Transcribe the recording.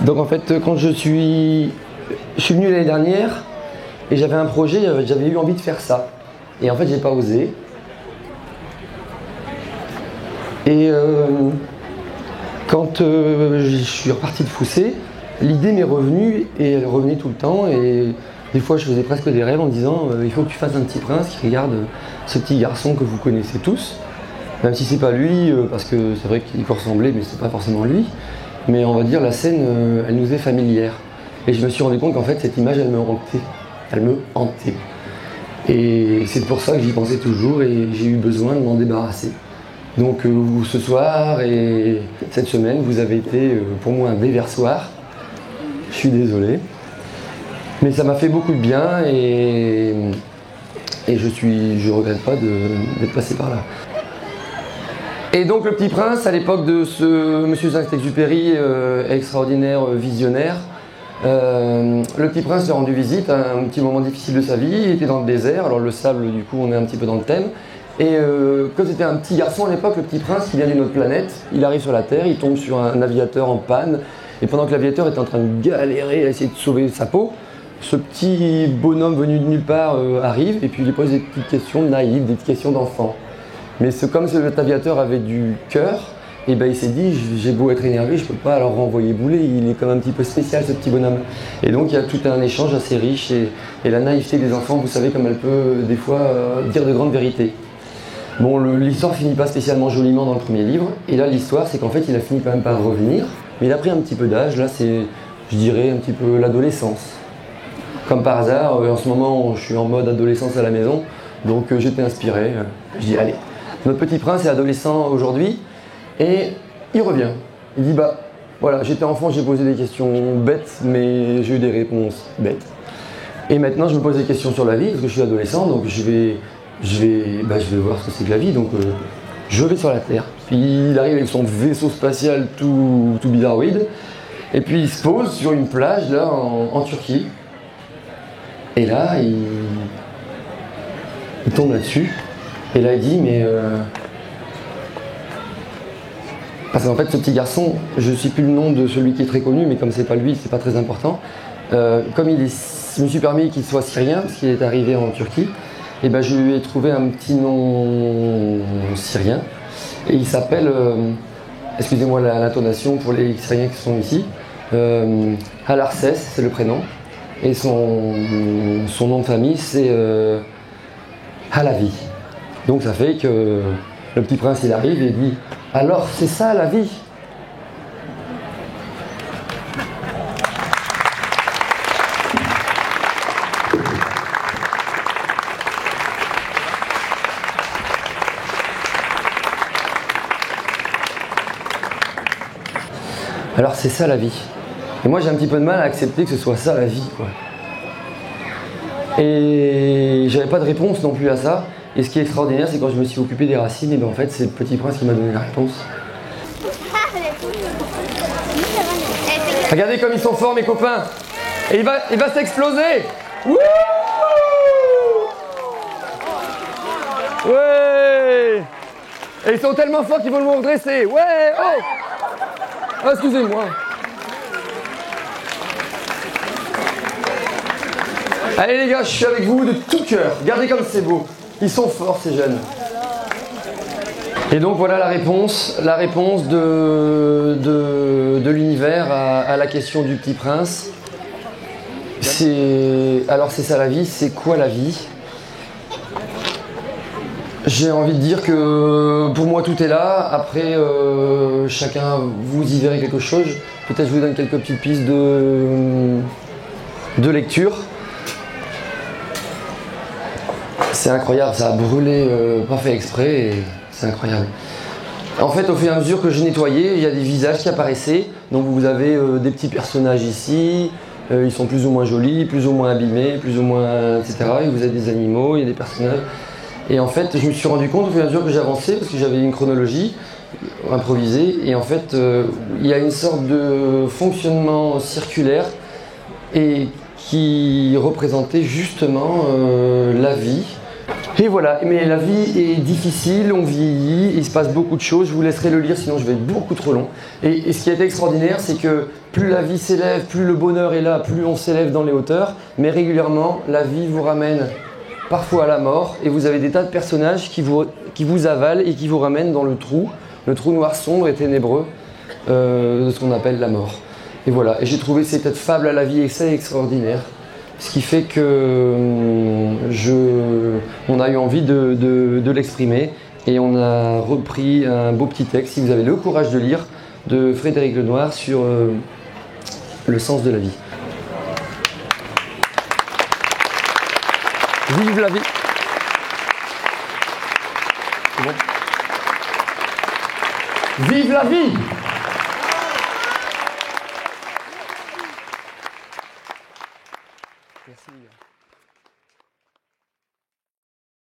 Donc en fait, quand je suis venu l'année dernière et j'avais un projet, j'avais eu envie de faire ça. Et en fait, j'ai pas osé. Et quand je suis reparti de Foussé, l'idée m'est revenue et elle revenait tout le temps. Et des fois, je faisais presque des rêves en disant il faut que tu fasses un petit prince qui regarde ce petit garçon que vous connaissez tous. Même si c'est pas lui, parce que c'est vrai qu'il peut ressembler, mais c'est pas forcément lui. Mais on va dire la scène, elle nous est familière. Et je me suis rendu compte qu'en fait cette image, elle me hantait. Elle me hantait. Et c'est pour ça que j'y pensais toujours et j'ai eu besoin de m'en débarrasser. Donc ce soir et cette semaine, vous avez été pour moi un déversoir. Je suis désolé. Mais ça m'a fait beaucoup de bien et je regrette pas d'être passé par là. Et donc Le Petit Prince, à l'époque de ce Monsieur Saint-Exupéry extraordinaire visionnaire, Le Petit Prince lui a rendu visite à un petit moment difficile de sa vie. Il était dans le désert, alors le sable, du coup, on est un petit peu dans le thème. Et comme c'était un petit garçon à l'époque, Le Petit Prince, qui vient d'une autre planète, il arrive sur la Terre, il tombe sur un aviateur en panne. Et pendant que l'aviateur est en train de galérer à essayer de sauver sa peau, ce petit bonhomme venu de nulle part arrive et puis il lui pose des petites questions naïves, des petites questions d'enfant. Mais comme cet aviateur avait du cœur, et ben il s'est dit j'ai beau être énervé, je peux pas alors renvoyer bouler, il est comme un petit peu spécial ce petit bonhomme. Et donc il y a tout un échange assez riche et la naïveté des enfants, vous savez comme elle peut des fois dire de grandes vérités. Bon, l'histoire finit pas spécialement joliment dans le premier livre, et là l'histoire c'est qu'en fait il a fini quand même par revenir, mais il a pris un petit peu d'âge, là c'est, je dirais, un petit peu l'adolescence. Comme par hasard, en ce moment je suis en mode adolescence à la maison, donc j'étais inspiré, je dis allez. Notre Petit Prince est adolescent aujourd'hui et il revient. Il dit bah voilà, j'étais enfant, j'ai posé des questions bêtes, mais j'ai eu des réponses bêtes. Et maintenant je me pose des questions sur la vie parce que je suis adolescent, donc je vais voir ce que c'est que la vie. Donc je vais sur la Terre. Puis il arrive avec son vaisseau spatial tout bizarroïde et puis il se pose sur une plage là en Turquie. Et là il tombe là-dessus. Et là il dit mais parce qu'en fait ce petit garçon, je ne sais plus le nom de celui qui est très connu, mais comme c'est pas lui, c'est pas très important. Comme je me suis permis qu'il soit syrien, parce qu'il est arrivé en Turquie, et ben je lui ai trouvé un petit nom syrien. Et il s'appelle, excusez-moi l'intonation pour les Syriens qui sont ici, Alarcès, c'est le prénom. Et son nom de famille c'est Halavi. Donc ça fait que le Petit Prince il arrive et dit alors c'est ça la vie. Alors c'est ça la vie. Et moi j'ai un petit peu de mal à accepter que ce soit ça la vie, quoi. Et j'avais pas de réponse non plus à ça. Et ce qui est extraordinaire, c'est quand je me suis occupé des racines, et ben en fait c'est le Petit Prince qui m'a donné la réponse. Regardez comme ils sont forts mes copains. Et il va s'exploser. Ouais. Et ils sont tellement forts qu'ils vont le redresser. Ouais. Oh. Oh, excusez-moi. Allez les gars, je suis avec vous de tout cœur. Regardez comme c'est beau. Ils sont forts ces jeunes. Et donc voilà la réponse de l'univers à la question du Petit Prince. Alors c'est ça la vie, c'est quoi la vie? J'ai envie de dire que pour moi tout est là. Après chacun vous y verrez quelque chose. Peut-être je vous donne quelques petites pistes de lecture. C'est incroyable, ça a brûlé, pas fait exprès, et c'est incroyable. En fait, au fur et à mesure que je nettoyais, il y a des visages qui apparaissaient. Donc vous avez des petits personnages ici, ils sont plus ou moins jolis, plus ou moins abîmés, plus ou moins, etc. Et vous avez des animaux, il y a des personnages. Et en fait, je me suis rendu compte au fur et à mesure que j'avançais, parce que j'avais une chronologie improvisée, et en fait, il y a une sorte de fonctionnement circulaire et qui représentait justement la vie. Et voilà, mais la vie est difficile, on vieillit, il se passe beaucoup de choses, je vous laisserai le lire sinon je vais être beaucoup trop long. Et ce qui est extraordinaire, c'est que plus la vie s'élève, plus le bonheur est là, plus on s'élève dans les hauteurs, mais régulièrement la vie vous ramène parfois à la mort et vous avez des tas de personnages qui vous avalent et qui vous ramènent dans le trou noir sombre et ténébreux de ce qu'on appelle la mort. Et voilà, et j'ai trouvé cette fable à la vie extraordinaire. Ce qui fait que on a eu envie de l'exprimer et on a repris un beau petit texte, si vous avez le courage de lire, de Frédéric Lenoir sur le sens de la vie. Vive la vie! C'est bon. Vive la vie!